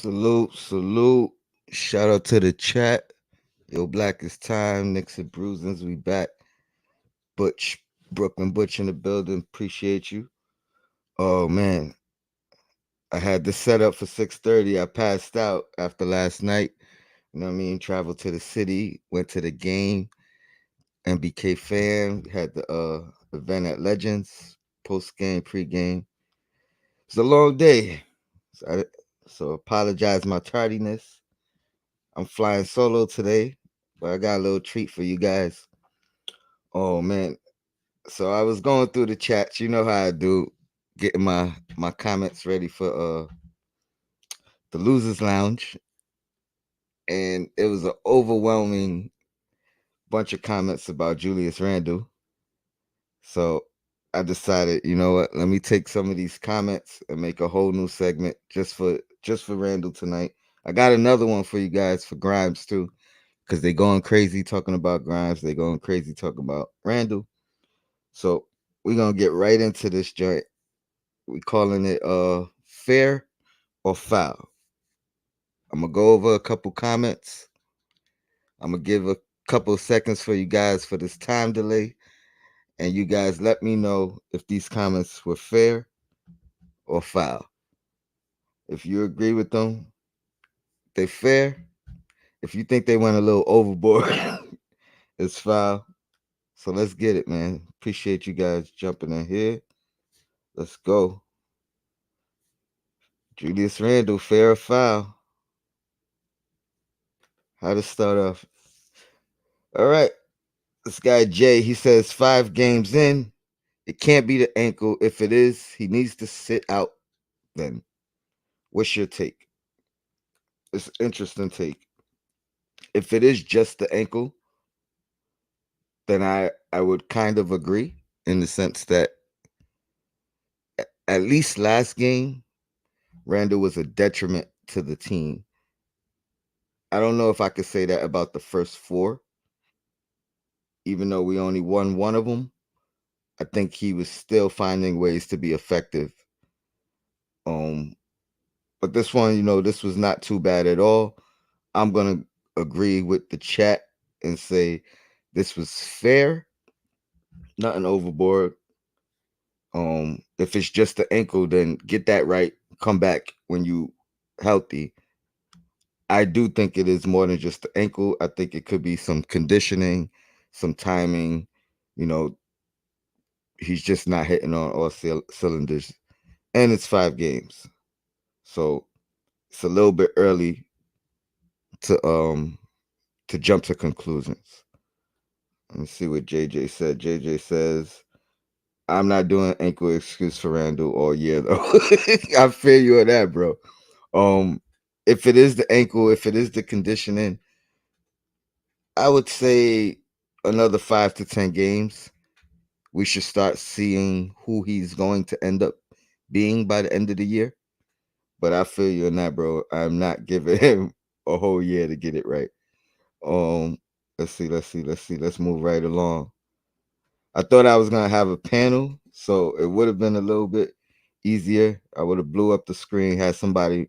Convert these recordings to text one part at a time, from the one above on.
Salute, salute. Shout out to the chat. Yo, Black is time. Knicks and Bruisins, we back. Butch, Brooklyn Butch in the building. Appreciate you. Oh man, I had this set up for 6:30. I passed out after last night. You know what I mean? Traveled to the city, went to the game. MBK fan had the event at Legends. Post game, pre game. It's a long day, so apologize my tardiness. I'm flying solo today, but I got a little treat for you guys. Oh man. So I was going through the chats, you know how I do, getting my comments ready for the losers lounge, and it was an overwhelming bunch of comments about Julius Randle. So I decided, you know what, let me take some of these comments and make a whole new segment just for Randle tonight. I got another one for you guys for Grimes too, because they going crazy talking about Grimes. They going crazy talking about Randle. So we're gonna get right into this joint. We calling it fair or foul. I'm gonna go over a couple comments. I'm gonna give a couple seconds for you guys for this time delay, and you guys let me know if these comments were fair or foul. If you agree with them, they fair. If you think they went a little overboard, it's foul. So let's get it, man. Appreciate you guys jumping in here. Let's go. Julius Randle, fair or foul? How to start off? All right. This guy Jay, he says 5 games in, it can't be the ankle. If it is, he needs to sit out. Then, what's your take? It's an interesting take. If it is just the ankle, then I would kind of agree in the sense that at least last game, Randall was a detriment to the team. I don't know if I could say that about the first four, even though we only won one of them. I think he was still finding ways to be effective. Um, but this one, this was not too bad at all. I'm gonna agree with the chat and say this was fair, nothing overboard. If it's just the ankle, then get that right. Come back when you healthy. I do think it is more than just the ankle. I think it could be some conditioning, some timing. You know, he's just not hitting on all cylinders, and it's 5 games, so it's a little bit early to jump to conclusions. Let me see what JJ said. JJ says, I'm not doing ankle excuse for Randall all year though. I feel you on that, bro. Um, if it is the ankle, if it is the conditioning, I would say another 5 to 10 games. We should start seeing who he's going to end up being by the end of the year. But I feel you on that, bro. I'm not giving him a whole year to get it right. Um, let's see. Let's move right along. I thought I was gonna have a panel, so it would have been a little bit easier. I would have blew up the screen, had somebody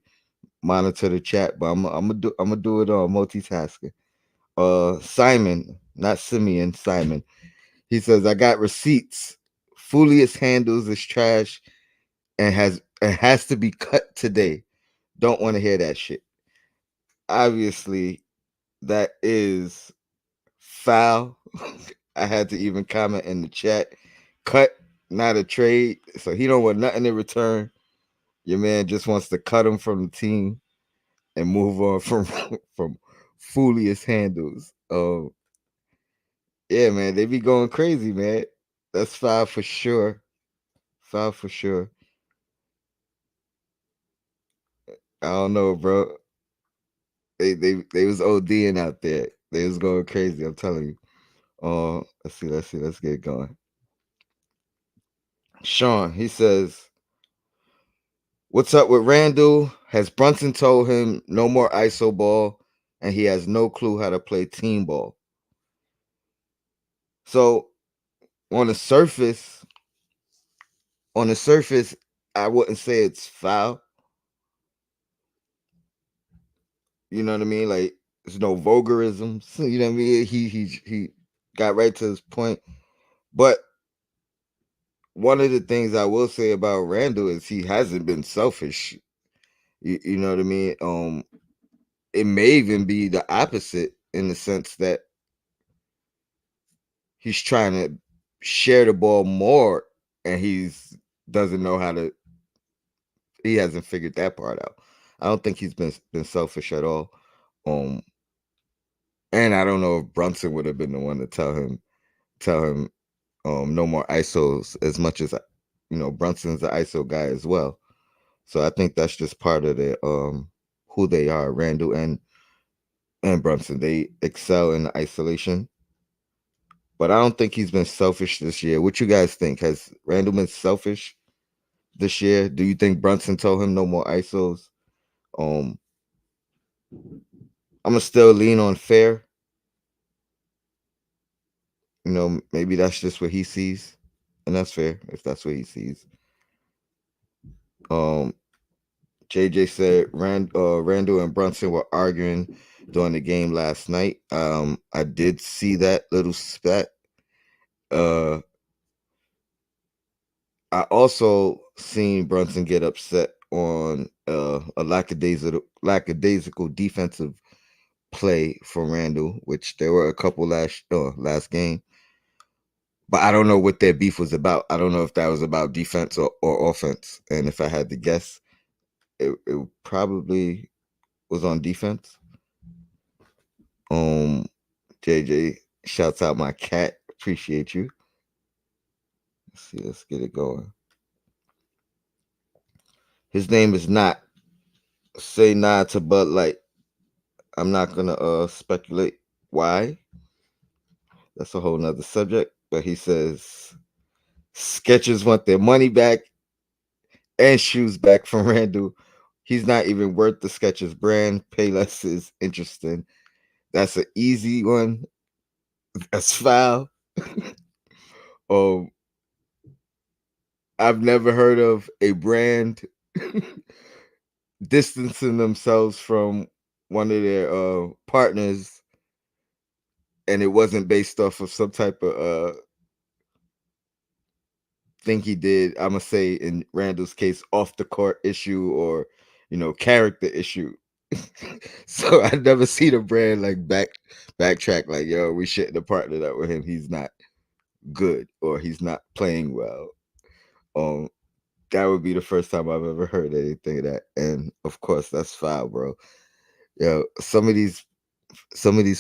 monitor the chat, but I'm gonna do it on multitasking. Simon, not Simeon, Simon. He says I got receipts. Fooliest handles is trash and has to be cut today. Don't want to hear that shit. Obviously, that is foul. I had to even comment in the chat. Cut, not a trade. So he don't want nothing in return. Your man just wants to cut him from the team and move on from from fooliest handles. Yeah, man, they be going crazy, man. That's foul for sure. Foul for sure. I don't know, bro. They was ODing out there. They was going crazy. I'm telling you. Let's see. Let's get going. Sean, he says, "What's up with Randall? Has Brunson told him no more ISO ball, and he has no clue how to play team ball?" So on the surface, on the surface, I wouldn't say it's foul. You know what I mean? Like there's no vulgarisms. You know what I mean? He got right to his point. But one of the things I will say about Randall is he hasn't been selfish. You know what I mean? It may even be the opposite in the sense that he's trying to share the ball more, and he's doesn't know how to. He hasn't figured that part out. I don't think he's been selfish at all. Um, and I don't know if Brunson would have been the one to tell him no more ISOs as much as Brunson's an ISO guy as well. So I think that's just part of the who they are, Randall and Brunson. They excel in isolation. But I don't think he's been selfish this year. What you guys think? Has Randall been selfish this year? Do you think Brunson told him no more ISOs? Um, I'm gonna still lean on fair. Maybe that's just what he sees, and that's fair if that's what he sees. Um, JJ said Randall and Brunson were arguing during the game last night. I did see that little spat. Uh, I also seen Brunson get upset on a lackadaisical defensive play from Randall, which there were a couple last game. But I don't know what their beef was about. I don't know if that was about defense or offense. And if I had to guess, it probably was on defense. Um, JJ shouts out my cat. Appreciate you. Let's see. Let's get it going. His name is not say nah to Bud Light. I'm not gonna speculate why. That's a whole nother subject. But he says Skechers want their money back and shoes back from Randall. He's not even worth the Skechers brand. Payless is interesting. That's an easy one. That's foul. um, I've never heard of a brand distancing themselves from one of their partners, and it wasn't based off of some type of thing he did. I'm gonna say in Randall's case, off the court issue or character issue. So I never seen a brand like backtrack like, yo, we shouldn't have partnered up with him. He's not good or he's not playing well. Um, that would be the first time I've ever heard anything of that. And of course, that's foul, bro. Yo, some of these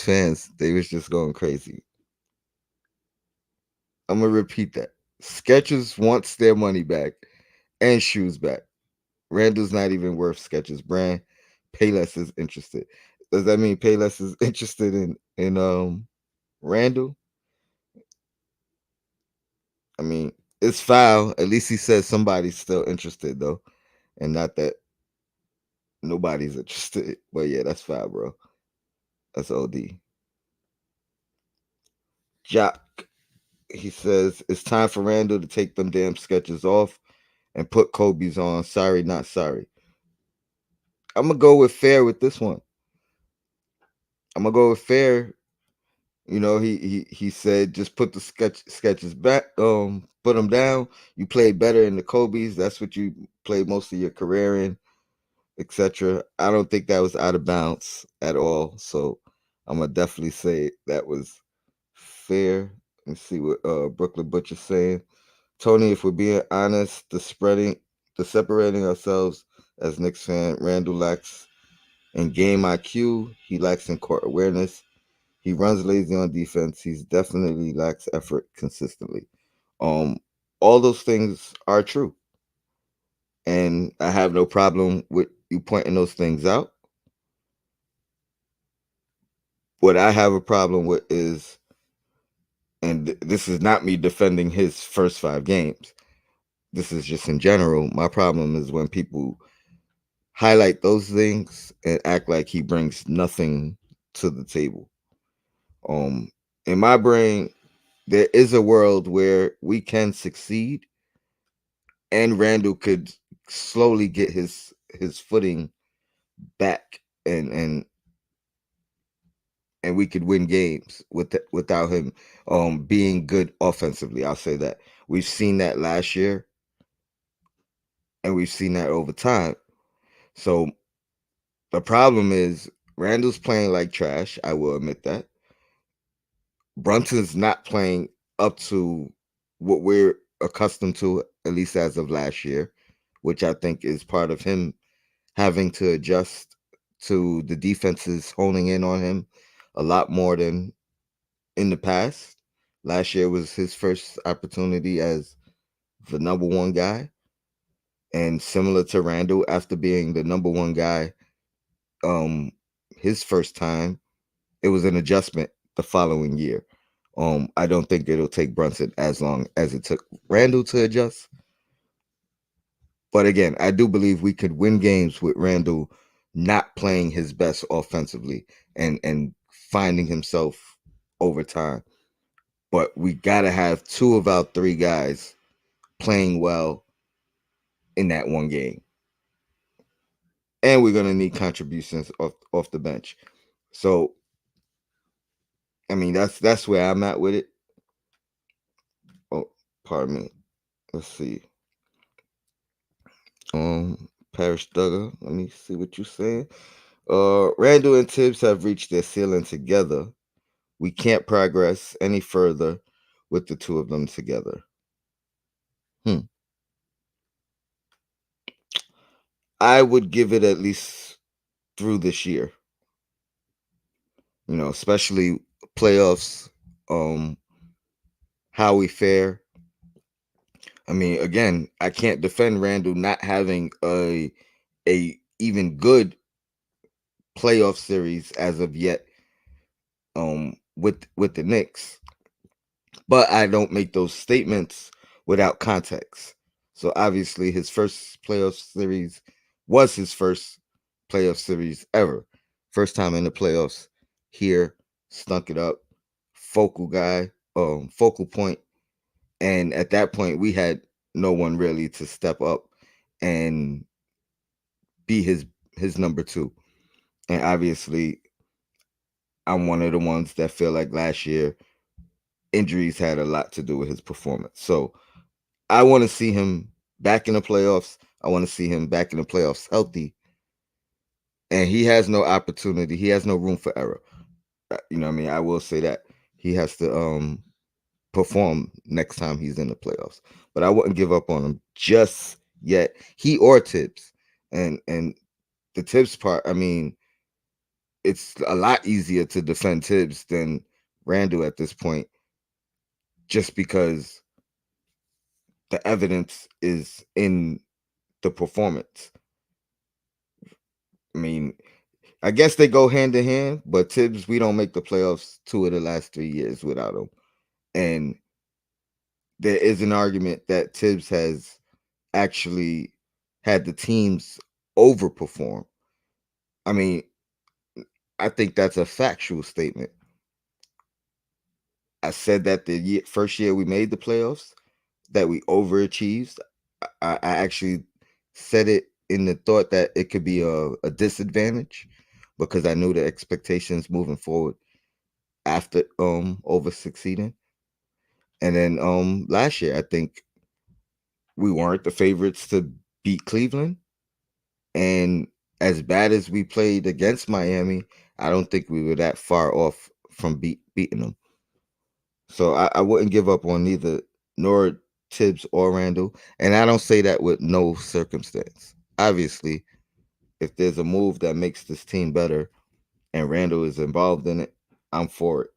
fans, they was just going crazy. I'm gonna repeat that. Skechers wants their money back and shoes back. Randall's not even worth Skechers brand. Payless is interested. Does that mean Payless is interested in Randall? I mean, it's foul. At least he says somebody's still interested though, and not that nobody's interested. But yeah, that's foul, bro. That's OD. Jock. He says it's time for Randall to take them damn sketches off and put Kobe's on. Sorry, not sorry. I'm gonna go with fair with this one. I'm gonna go with fair. He said just put the sketches back, put them down. You played better in the Kobe's. That's what you played most of your career in, etc. I don't think that was out of bounds at all. So I'm gonna definitely say that was fair. Let's see what Brooklyn Butcher's saying. Tony, if we're being honest, the separating ourselves as Knicks fan, Randall lacks in game IQ. He lacks in court awareness. He runs lazy on defense. He's definitely lacks effort consistently. Um, all those things are true, and I have no problem with you pointing those things out. What I have a problem with is, and this is not me defending his first 5 games. This is just in general. My problem is when people highlight those things and act like he brings nothing to the table. Um, in my brain, there is a world where we can succeed and Randall could slowly get his footing back and and we could win games without him being good offensively. I'll say that. We've seen that last year, and we've seen that over time. So the problem is Randall's playing like trash. I will admit that. Brunson's not playing up to what we're accustomed to, at least as of last year, which I think is part of him having to adjust to the defenses honing in on him a lot more than in the past. Last year was his first opportunity as the number one guy. And similar to Randall, after being the number one guy um his first time, it was an adjustment the following year. I don't think it'll take Brunson as long as it took Randall to adjust. But again, I do believe we could win games with Randall not playing his best offensively and finding himself over time. But we gotta have two of our three guys playing well in that one game. And we're gonna need contributions off the bench. So I mean that's where I'm at with it. Oh, pardon me. Let's see. Parish Duggar. Let me see what you're saying. Randall and Tibbs have reached their ceiling together. We can't progress any further with the two of them together. Hmm. I would give it at least through this year. Especially playoffs. Um, how we fare. I mean, again, I can't defend Randall not having a even good playoff series as of yet. With the Knicks, but I don't make those statements without context. So obviously, his first playoff series was his first playoff series ever. First time in the playoffs here, stunk it up. Focal guy, focal point, and at that point, we had no one really to step up and be his number two. And obviously, I'm one of the ones that feel like last year injuries had a lot to do with his performance. So I want to see him back in the playoffs. I want to see him back in the playoffs healthy. And he has no opportunity. He has no room for error. You know what I mean? I will say that he has to perform next time he's in the playoffs. But I wouldn't give up on him just yet. He or Tibbs. And the Tibbs part, I mean, it's a lot easier to defend Tibbs than Randall at this point, just because the evidence is in the performance. I mean, I guess they go hand in hand, but Tibbs, we don't make the playoffs 2 of the last 3 years without him. And there is an argument that Tibbs has actually had the teams overperform. I mean, I think that's a factual statement. I said that first year we made the playoffs, that we overachieved. I actually said it in the thought that it could be a disadvantage because I knew the expectations moving forward after over succeeding. And then last year I think we weren't the favorites to beat Cleveland. And as bad as we played against Miami, I don't think we were that far off from beating them. So I wouldn't give up on neither nor Tibbs or Randall. And I don't say that with no circumstance. Obviously, if there's a move that makes this team better and Randall is involved in it, I'm for it.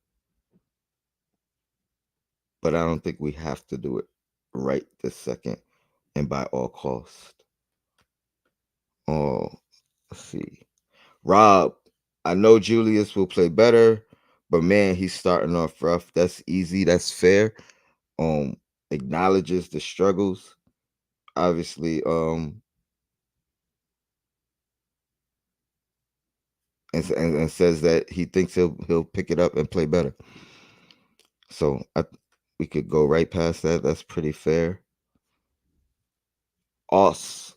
But I don't think we have to do it right this second and by all costs. Oh, let's see. Rob, I know Julius will play better, but man, he's starting off rough. That's easy. That's fair. Um, Acknowledges the struggles. Obviously, and says that he thinks he'll pick it up and play better. So we could go right past that. That's pretty fair. Os,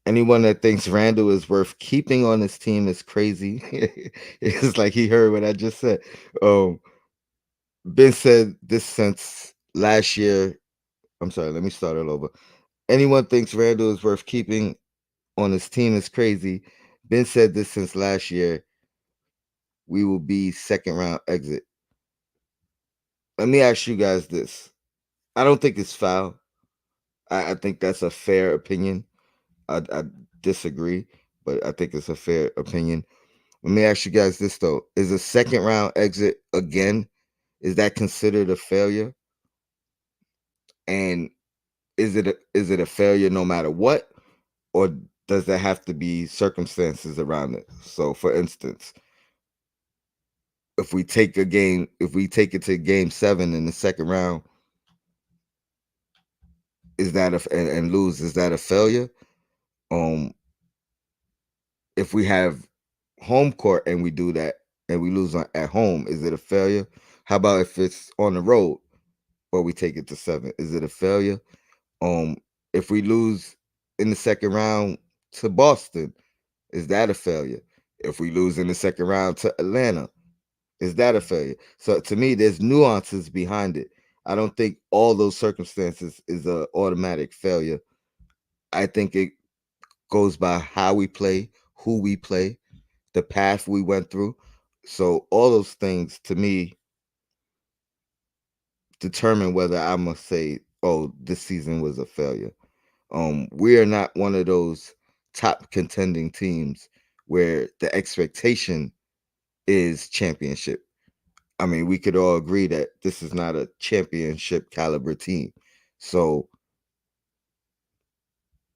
Anyone that thinks Randall is worth keeping on his team is crazy. It's like he heard what I just said. Um, Ben said this since last year. I'm sorry, let me start it over. Anyone thinks Randall is worth keeping on his team is crazy. Ben said this since last year. We will be second round exit. Let me ask you guys this. I don't think it's foul. I think that's a fair opinion. I disagree, but I think it's a fair opinion. Let me ask you guys this though: is a second round exit again? Is that considered a failure? And is it a failure no matter what, or does there have to be circumstances around it? So, for instance, if we take it to game 7 in the second round, is that and lose? Is that a failure? Um, if we have home court and we do that and we lose at home, is it a failure? How about if it's on the road but we take it to 7? Is it a failure? Um, if we lose in the second round to Boston, is that a failure? If we lose in the second round to Atlanta, is that a failure? So to me, there's nuances behind it. I don't think all those circumstances is a automatic failure. I think it goes by how we play, who we play, the path we went through. So all those things to me determine whether I must say, oh, this season was a failure. We are not one of those top contending teams where the expectation is championship. I mean, we could all agree that this is not a championship caliber team. So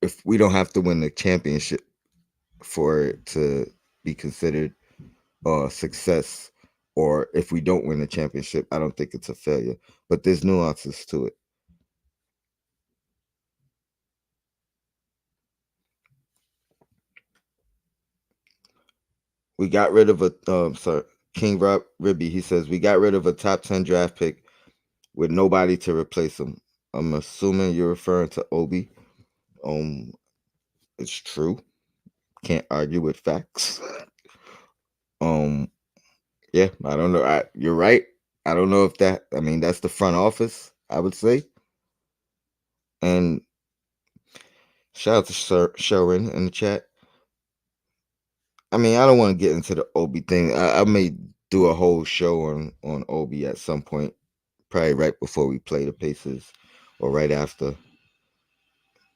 if we don't have to win the championship for it to be considered a success, or if we don't win the championship, I don't think it's a failure. But there's nuances to it. We got rid of a sorry, King Rob Ribby. He says we got rid of a top 10 draft pick with nobody to replace him. I'm assuming you're referring to Obi. Um, it's true. Can't argue with facts. um, yeah, I don't know. You're right. I don't know if that. I mean, that's the front office. I would say. And shout out to Sharon in the chat. I mean, I don't want to get into the Obi thing. I may do a whole show on Obi at some point, probably right before we play the Pacers or right after.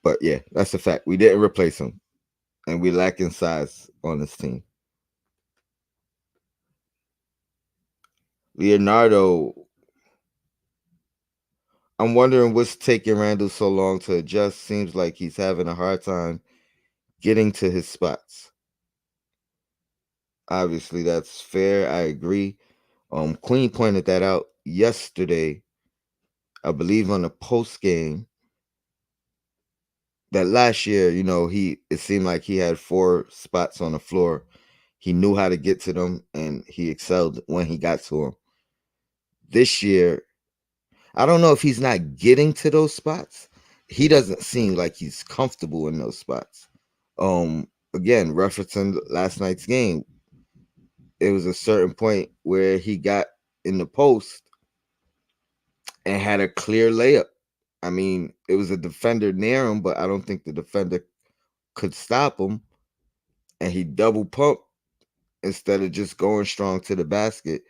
But yeah, that's a fact. We didn't replace him, and we lack in size on this team. Leonardo, I'm wondering what's taking Randall so long to adjust. Seems like he's having a hard time getting to his spots. Obviously, that's fair. I agree. Queen pointed that out yesterday, I believe, on the post game. That last year, it seemed like he had 4 spots on the floor. He knew how to get to them, and he excelled when he got to them. This year, I don't know if he's not getting to those spots. He doesn't seem like he's comfortable in those spots. Again, referencing last night's game, it was a certain point where he got in the post and had a clear layup. I mean, it was a defender near him, but I don't think the defender could stop him. And he double pumped instead of just going strong to the basket.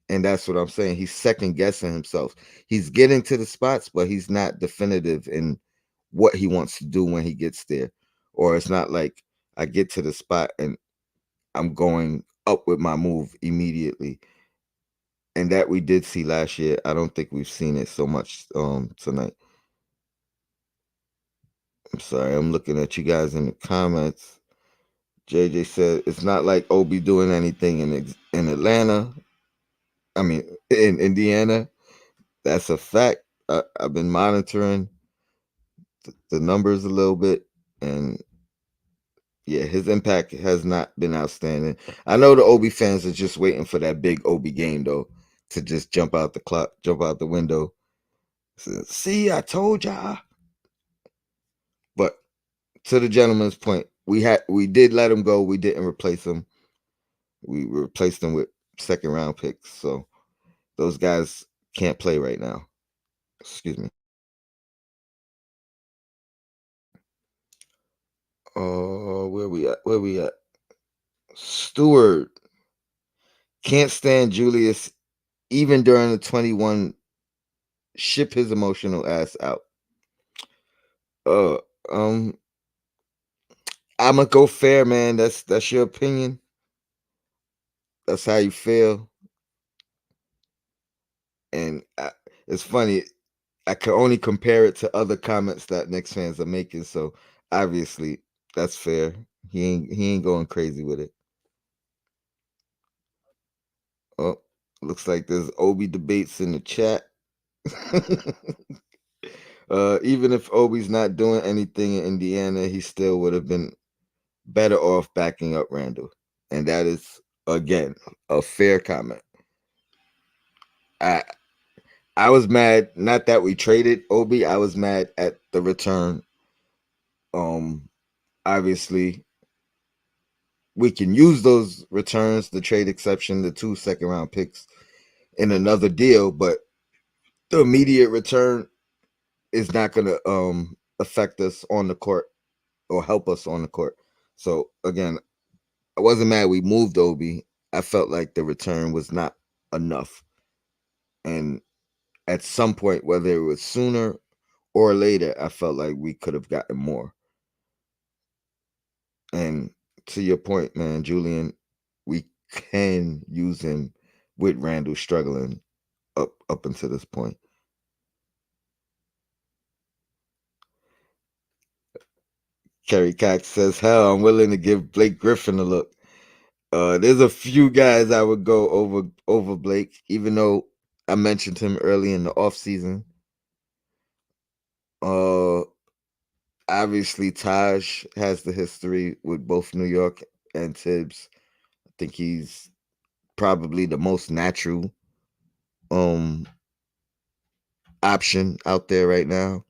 And that's what I'm saying. He's second guessing himself. He's getting to the spots, but he's not definitive in what he wants to do when he gets there. Or it's not like I get to the spot and I'm going up with my move immediately. And that we did see last year. I don't think we've seen it so much tonight. I'm sorry, I'm looking at you guys in the comments. JJ said it's not like Obi doing anything in Atlanta. I mean, in Indiana. That's a fact. I've been monitoring the numbers a little bit, and yeah, his impact has not been outstanding. I know the Obi fans are just waiting for that big Obi game though to just jump out the clock, jump out the window. See, I told y'all. But to the gentleman's point, we did let him go. We didn't replace him. We replaced him with second round picks. So those guys can't play right now. Excuse me. Oh, where we at? Where we at? Stewart can't stand Julius even during the 21. Ship his emotional ass out. Uh, um, I'ma go fair, man. That's your opinion. That's how you feel. And it's funny. I can only compare it to other comments that Knicks fans are making. So obviously, that's fair. He ain't going crazy with it. Oh, looks like there's Obi debates in the chat. Even if Obi's not doing anything in Indiana, he still would have been better off backing up Randall. And that is again a fair comment. I I was mad not that we traded Obi, I was mad at the return. Um Obviously we can use those returns, the trade exception, the 2 second round picks in another deal, but the immediate return is not gonna affect us on the court or help us on the court. So again, I wasn't mad we moved Obi. I felt like the return was not enough. And at some point, whether it was sooner or later, I felt like we could have gotten more. And to your point, man, Julian, we can use him with Randall struggling up until this point. Kerry Cox says, "Hell, I'm willing to give Blake Griffin a look." There's a few guys I would go over Blake, even though I mentioned him early in the offseason. Uh, Obviously, Taj has the history with both New York and Tibbs. I think he's probably the most natural um option out there right now.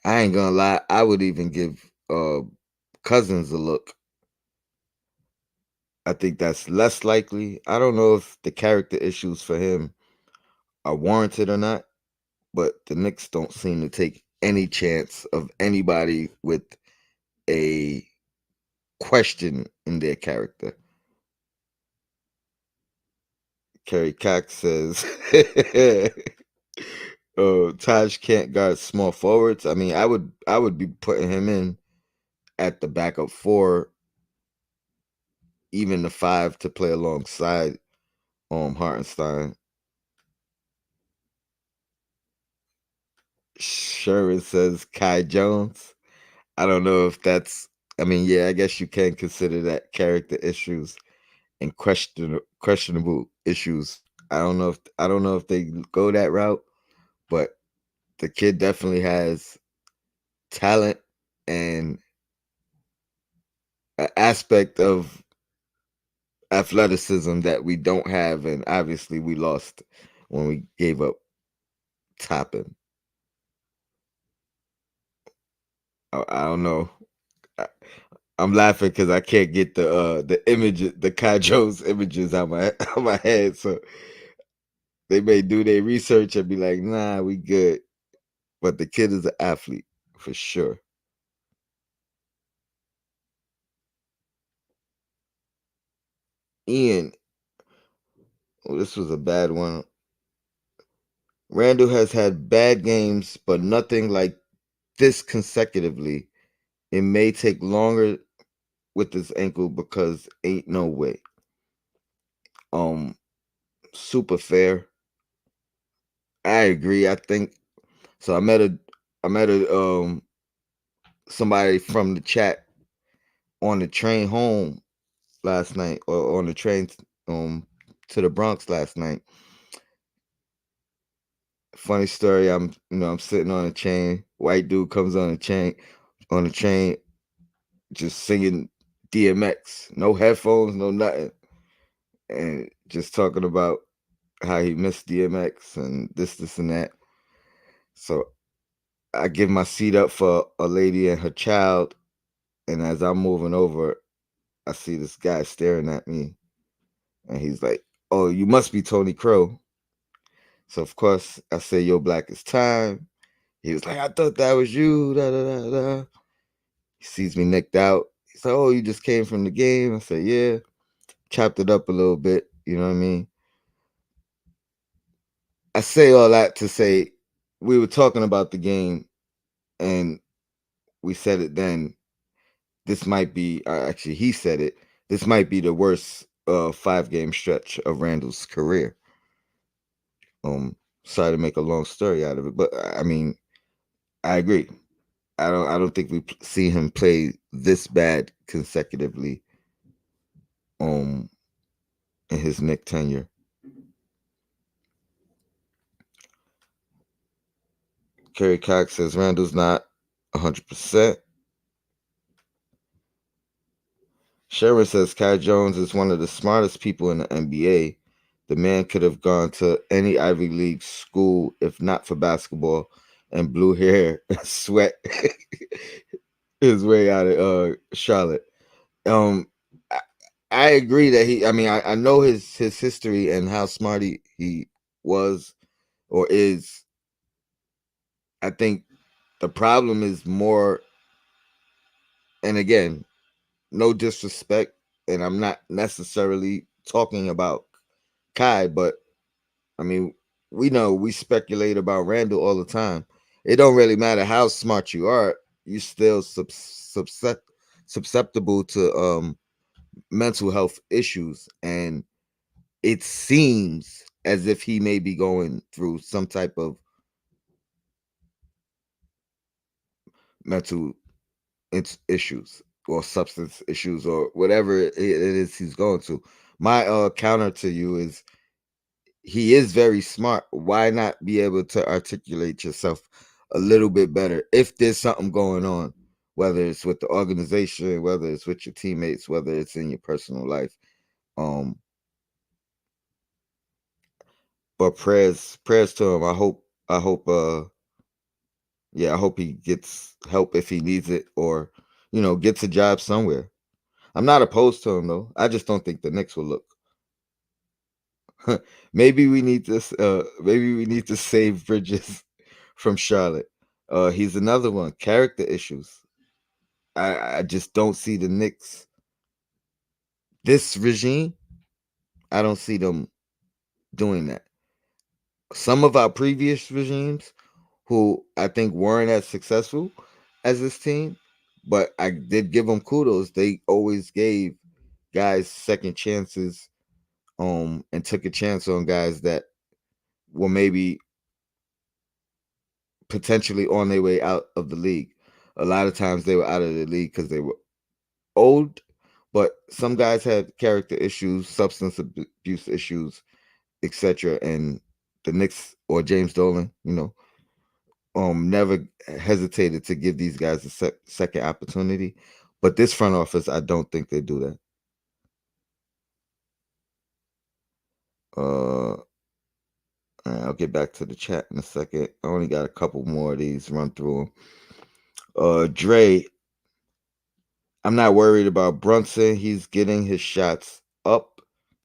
I ain't gonna lie, I would even give Cousins a look. I think that's less likely. I don't know if the character issues for him are warranted or not, but the Knicks don't seem to take any chance of anybody with a question in their character. Kerry Cox says, "Oh, Taj can't guard small forwards." I mean, I would be putting him in at the backup four, even the five to play alongside Hartenstein. Sherman says Kai Jones. I don't know if that's. I mean, yeah, I guess you can consider that character issues and questionable issues. I don't know if they go that route, but the kid definitely has talent and an aspect of athleticism that we don't have, and obviously we lost when we gave up Toppin. I don't know. I, I'm laughing because I can't get the image, the Kai Jones images out my out my head. So they may do their research and be like, "Nah, we good." But the kid is an athlete for sure. Ian, oh, this was a bad one. Randall has had bad games, but nothing like this consecutively. It may take longer with this ankle because ain't no way. Um, Super fair. I agree. I think so. I met a somebody from the chat on the train home last night, or on the train um to the Bronx last night. Funny story. I'm sitting on a chain. White dude comes on the train, just singing DMX. No headphones, no nothing, and just talking about how he missed DMX and this and that. So I give my seat up for a lady and her child, and as I'm moving over, I see this guy staring at me, and he's like, "Oh, you must be Tony Crow." So of course I say, "Yo, black is time." He was like, "I thought that was you." Da da da da. He sees me nicked out. He's like, "Oh, you just came from the game?" I said, "Yeah." Chopped it up a little bit. You know what I mean? I say all that to say we were talking about the game, and we said it then. This might be actually he said it. This might be the worst 5 game stretch of Randall's career. Um, Sorry to make a long story out of it, but I mean, I agree. I don't think we see him play this bad consecutively. Um, in his Knick tenure, Kerry Cox says Randall's not 100%. Sharon says Kai Jones is one of the smartest people in the NBA. The man could have gone to any Ivy League school if not for basketball and blue hair sweat his way out of Charlotte. Um, I, I agree that he. I mean, I know his history and how smart he was or is. I think the problem is more, and again, no disrespect, and I'm not necessarily talking about Kai, but I mean, we speculate about Randall all the time. It don't really matter how smart you are, you still susceptible to mental health issues, and it seems as if he may be going through some type of mental issues or substance issues or whatever it is he's going to. My counter to you is he is very smart. Why not be able to articulate yourself a little bit better if there's something going on, whether it's with the organization, whether it's with your teammates, whether it's in your personal life. Um, but prayers to him. I hope yeah, I hope he gets help if he needs it, or gets a job somewhere. I'm not opposed to him though. I just don't think the Knicks will look. Maybe we need to save Bridges from Charlotte. He's another one. Character issues. I just don't see the Knicks. This regime, I don't see them doing that. Some of our previous regimes, who I think weren't as successful as this team, but I did give them kudos. They always gave guys second chances, and took a chance on guys that were maybe potentially on their way out of the league. A lot of times they were out of the league because they were old, but some guys had character issues, substance abuse issues, etc. And the Knicks or James Dolan, never hesitated to give these guys a second opportunity. But this front office, I don't think they do that. I'll get back to the chat in a second. I only got a couple more of these. Run through them. Dre, I'm not worried about Brunson. He's getting his shots up,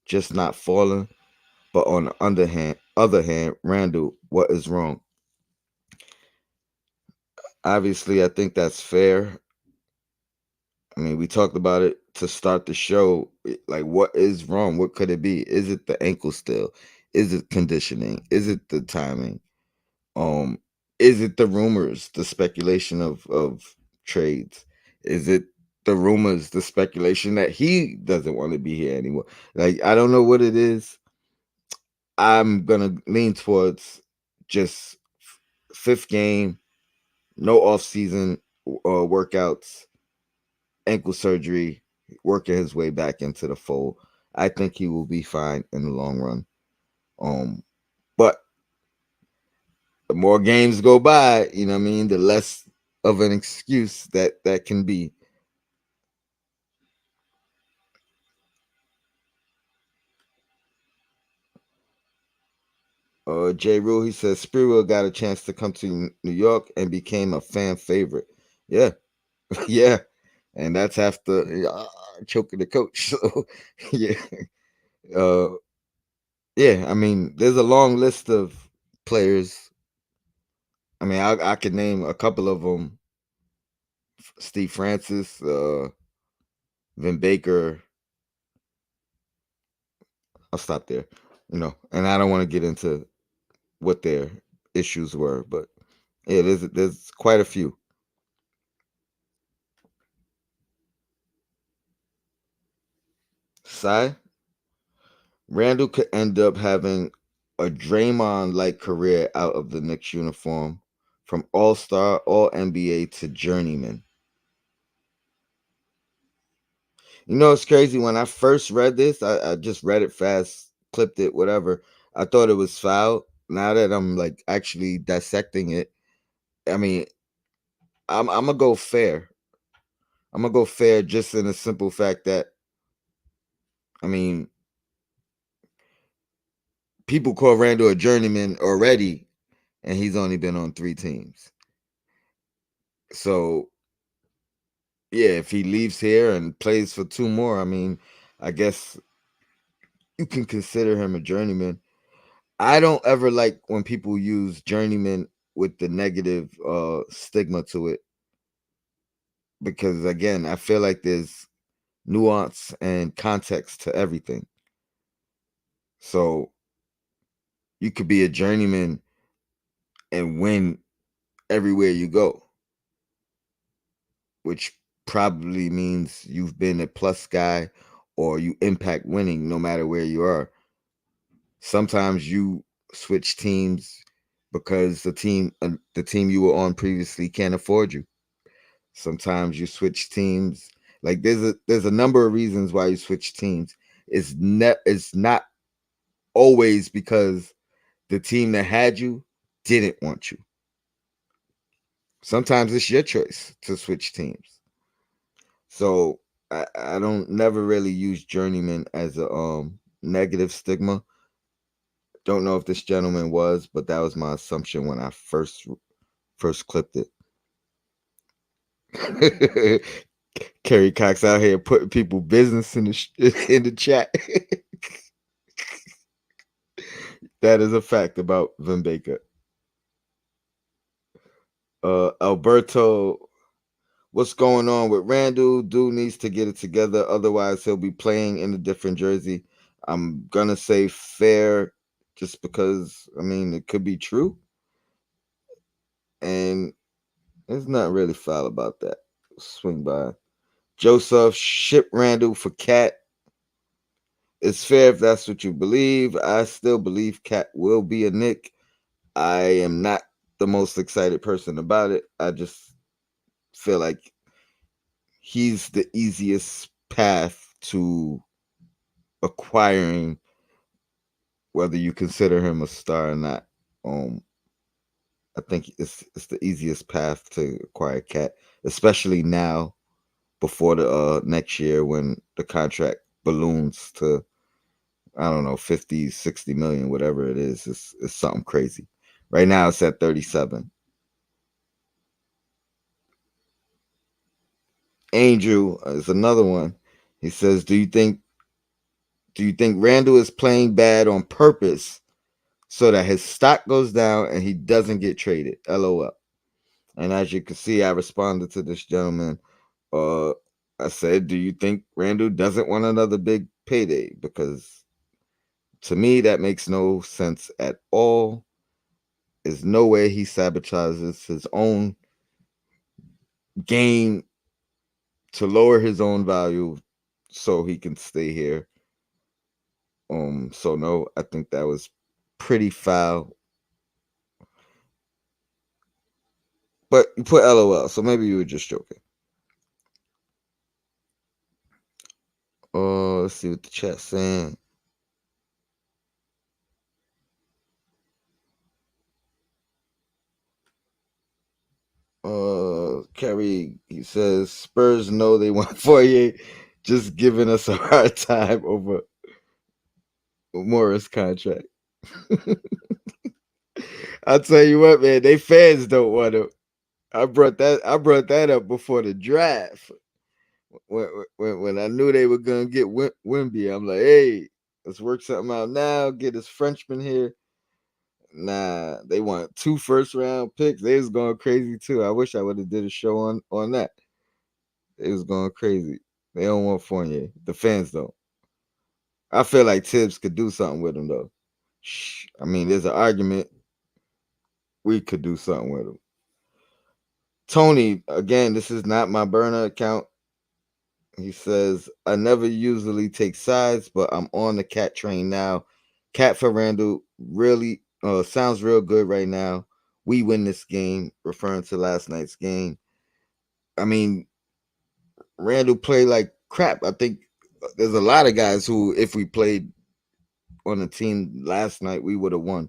just not falling. But on the other hand, Randall, what is wrong? Obviously, I think that's fair. I mean, we talked about it to start the show. Like, what is wrong? What could it be? Is it the ankle still? Is it conditioning? Is it the timing? Um, is it the rumors, the speculation of trades? Is it the rumors, the speculation that he doesn't want to be here anymore? Like, I don't know what it is. I'm gonna lean towards just fifth game, no off season workouts, ankle surgery, working his way back into the fold. I think he will be fine in the long run. But the more games go by, what I mean, the less of an excuse that can be. J. Rule, he says Sprewell got a chance to come to New York and became a fan favorite. Yeah, yeah, and that's after choking the coach. So yeah, uh, yeah. I mean, there's a long list of players. I mean, I could name a couple of them: Steve Francis, Vin Baker. I'll stop there. And I don't want to get into what their issues were, but yeah, there's quite a few. Sai Randall could end up having a Draymond like career out of the Knicks uniform, from All Star, All NBA to journeyman. It's crazy. When I first read this, I just read it fast, clipped it, whatever. I thought it was foul. Now that I'm like actually dissecting it, I mean, I'm gonna go fair. I'm gonna go fair just in the simple fact that, I mean, people call Randall a journeyman already, and he's only been on 3 teams. So yeah, if he leaves here and plays for 2 more, I mean, I guess you can consider him a journeyman. I don't ever like when people use journeyman with the negative stigma to it, because again, I feel like there's nuance and context to everything. So you could be a journeyman and win everywhere you go, which probably means you've been a plus guy or you impact winning no matter where you are. Sometimes you switch teams because the team you were on previously can't afford you. Sometimes you switch teams. Like there's a number of reasons why you switch teams. It's not always because the team that had you didn't want you. Sometimes it's your choice to switch teams. So I don't never really use journeyman as a negative stigma. Don't know if this gentleman was, but that was my assumption when I first clipped it. Kerry Cox out here putting people business in in the chat. That is a fact about Vin Baker. Alberto, what's going on with Randall? Dude needs to get it together, otherwise he'll be playing in a different jersey. I'm gonna say fair, just because I mean it could be true, and there's not really foul about that. Swing by. Joseph, ship Randall for Cat. It's fair if that's what you believe. I still believe Cat will be a Nick. I am not the most excited person about it. I just feel like he's the easiest path to acquiring, whether you consider him a star or not. Um, I think it's the easiest path to acquire Cat, especially now before the next year when the contract balloons to, I don't know, 50, 60 million, whatever it is. It's something crazy. Right now it's at 37. Angel is another one. He says, do you think Randall is playing bad on purpose so that his stock goes down and he doesn't get traded? LOL. And as you can see, I responded to this gentleman. Uh, I said, do you think Randall doesn't want another big payday? Because to me, that makes no sense at all. There's no way he sabotages his own game to lower his own value so he can stay here. So no, I think that was pretty foul. But you put LOL, so maybe you were just joking. Let's see what the chat's saying. Kerry, he says Spurs know they want Fourier, just giving us a hard time over Morris contract. I tell you what, man, they fans don't want him. I brought that up before the draft. When I knew they were gonna get Wimby, I'm like, hey, let's work something out now. Get this Frenchman here. Nah, they want 2 first-round picks. They was going crazy too. I wish I would have did a show on that. They was going crazy. They don't want Fournier. The fans don't. I feel like Tibbs could do something with him though. I mean, there's an argument we could do something with him. Tony, again, this is not my burner account. He says, I never usually take sides, but I'm on the cat train now. Cat for Randall really sounds real good right now. We win this game, referring to last night's game. I mean, Randall played like crap. I think there's a lot of guys who, if we played on the team last night, we would have won.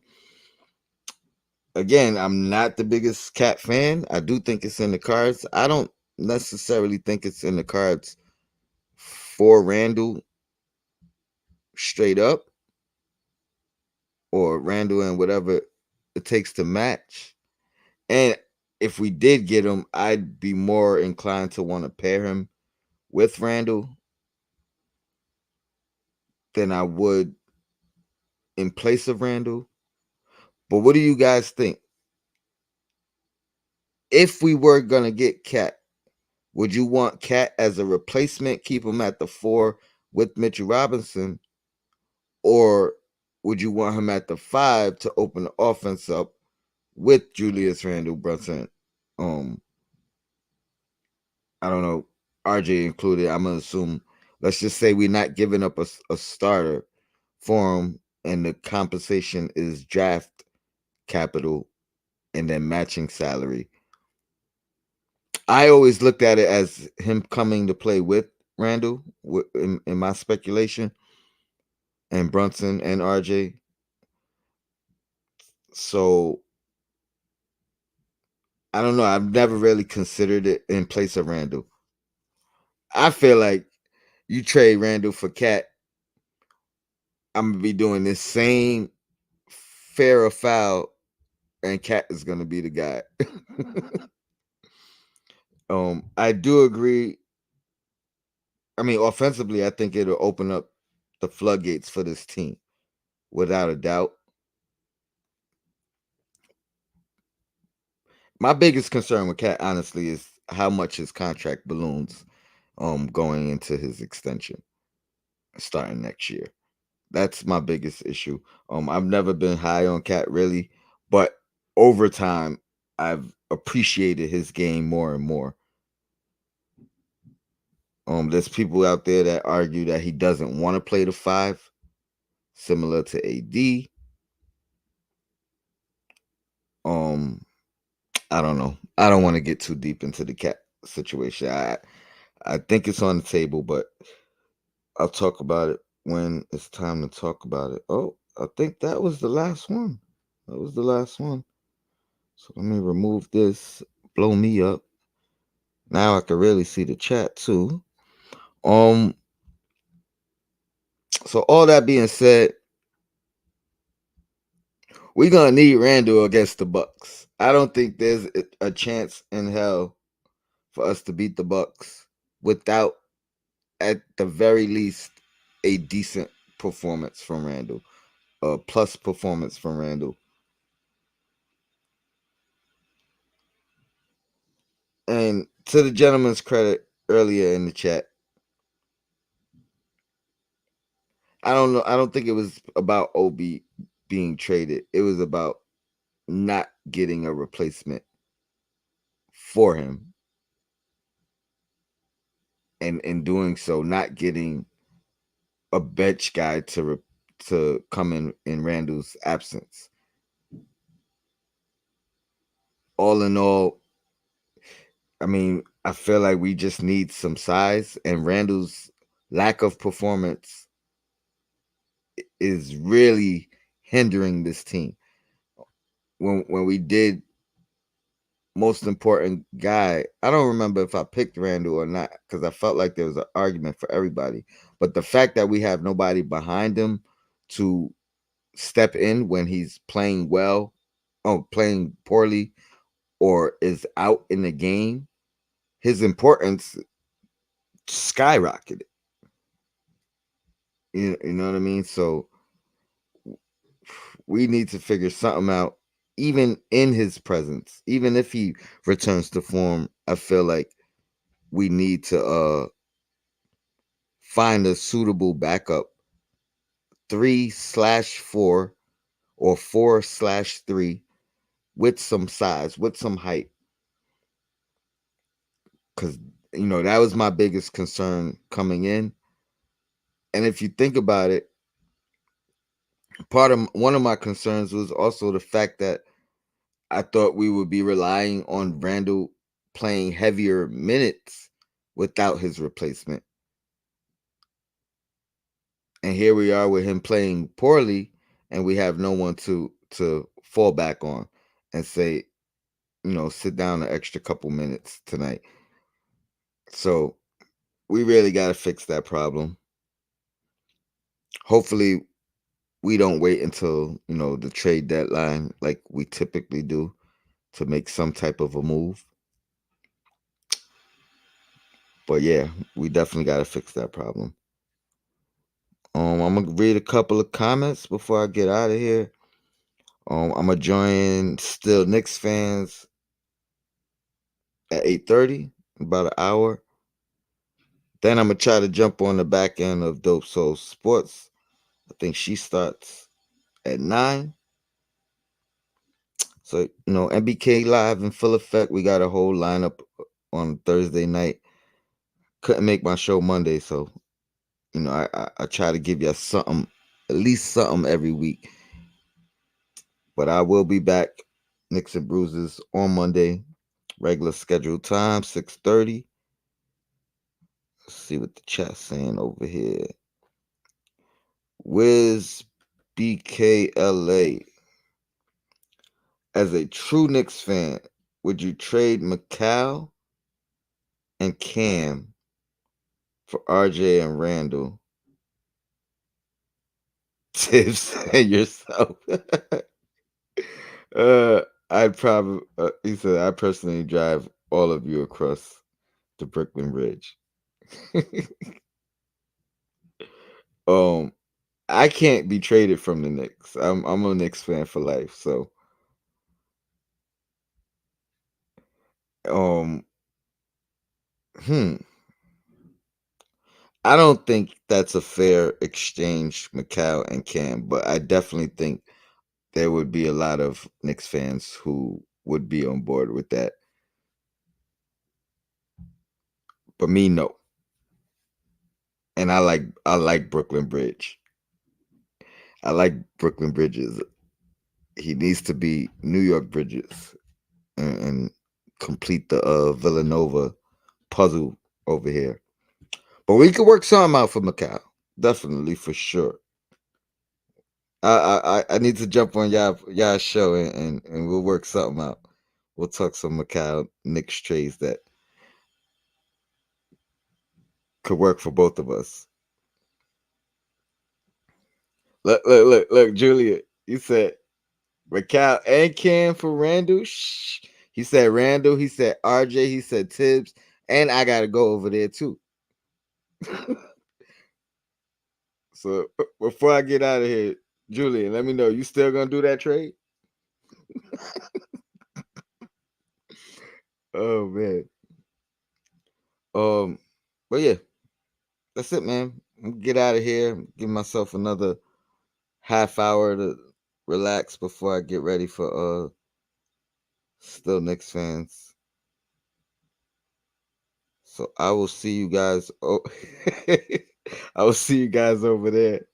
Again, I'm not the biggest Cat fan. I do think it's in the cards. I don't necessarily think it's in the cards for Randall straight up, or Randall and whatever it takes to match. And if we did get him, I'd be more inclined to want to pair him with Randall than I would in place of Randall. But what do you guys think? If we were gonna get Cat, would you want Cat as a replacement, keep him at the 4 with Mitchell Robinson, or would you want him at the 5 to open the offense up with Julius Randle, Brunson, um, I don't know, RJ included? I'm gonna assume. Let's just say we're not giving up a starter for him, and the compensation is draft capital and then matching salary. I always looked at it as him coming to play with Randall in my speculation, and Brunson and RJ. So I don't know. I've never really considered it in place of Randall. I feel like you trade Randall for Cat, I'm gonna be doing this same fair or foul, and Cat is gonna be the guy. I do agree. I mean, offensively, I think it'll open up the floodgates for this team without a doubt. My biggest concern with Cat, honestly, is how much his contract balloons going into his extension starting next year. That's my biggest issue. I've never been high on Cat really, but over time I've appreciated his game more and more. There's people out there that argue that he doesn't want to play the 5, similar to AD. Um, I don't know. I don't want to get too deep into the Cat situation. I think it's on the table, but I'll talk about it when it's time to talk about it. Oh, I think that was the last one. That was the last one. So let me remove this. Blow me up. Now I can really see the chat too. Um. So all that being said, we're gonna need Randall against the Bucks. I don't think there's a chance in hell for us to beat the Bucks without, at the very least, a decent performance from Randall, a plus performance from Randall. And to the gentleman's credit earlier in the chat, I don't know. I don't think it was about Obi being traded. It was about not getting a replacement for him, and in doing so, not getting a bench guy to come in Randall's absence. All in all, I mean, I feel like we just need some size, and Randall's lack of performance is really hindering this team. When we did most important guy, I don't remember if I picked Randall or not because I felt like there was an argument for everybody. But the fact that we have nobody behind him to step in when he's playing well playing poorly or is out in the game, his importance skyrocketed. You know what I mean? So we need to figure something out, even in his presence, even if he returns to form. I feel like we need to find a suitable backup 3/4 or 4/3 with some size, with some height. Because, that was my biggest concern coming in. And if you think about it, one of my concerns was also the fact that I thought we would be relying on Randle playing heavier minutes without his replacement. And here we are with him playing poorly, and we have no one to fall back on and say, sit down an extra couple minutes tonight. So we really got to fix that problem. Hopefully, we don't wait until the trade deadline like we typically do to make some type of a move. But yeah, we definitely got to fix that problem. I'm gonna read a couple of comments before I get out of here. I'm gonna join still Knicks fans at 8:30, about an hour. Then I'm gonna try to jump on the back end of Dope Soul Sports. I think she starts at 9. So MBK live in full effect. We got a whole lineup on Thursday night. Couldn't make my show Monday, so I try to give you something, at least something every week. But I will be back, Knicks and Bruises, on Monday, regular scheduled time, 6:30. Let's see what the chat's saying over here. Wiz BKLA. As a true Knicks fan, would you trade McCall and Cam for RJ and Randall? Tips and yourself. uh, I'd probably, he said, I personally drive all of you across the Brooklyn Bridge. um, I can't be traded from the Knicks. I'm a Knicks fan for life. So, um, hmm, I don't think that's a fair exchange, McCall and Cam, but I definitely think there would be a lot of Knicks fans who would be on board with that. But me, no. And I like Brooklyn Bridge. I like Brooklyn Bridges. He needs to be New York Bridges and complete the Villanova puzzle over here. But we could work something out for Macau. Definitely, for sure. I need to jump on y'all show and we'll work something out. We'll talk some Macau Knicks trades that could work for both of us. Look, Julia. You said Macau and Cam for Randall. Shh. He said Randall. He said RJ. He said Tibbs. And I gotta go over there too. So before I get out of here, Julian, let me know. You still gonna do that trade? Oh man. Um, but yeah, that's it, man. I'm gonna get out of here. Give myself another half hour to relax before I get ready for still Knicks fans. So I will see you guys. Oh, I will see you guys over there.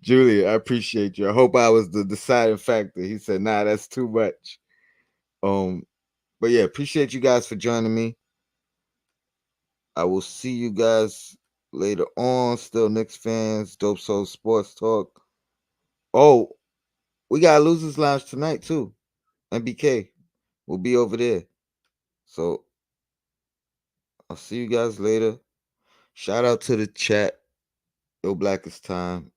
Julia, I appreciate you. I hope I was the deciding factor. He said, "Nah, that's too much." Um, but yeah, appreciate you guys for joining me. I will see you guys later on. Still Knicks fans, Dope Soul Sports Talk. Oh, we got Losers Lounge tonight too. MBK will be over there. So I'll see you guys later. Shout out to the chat. Yo, Black is time.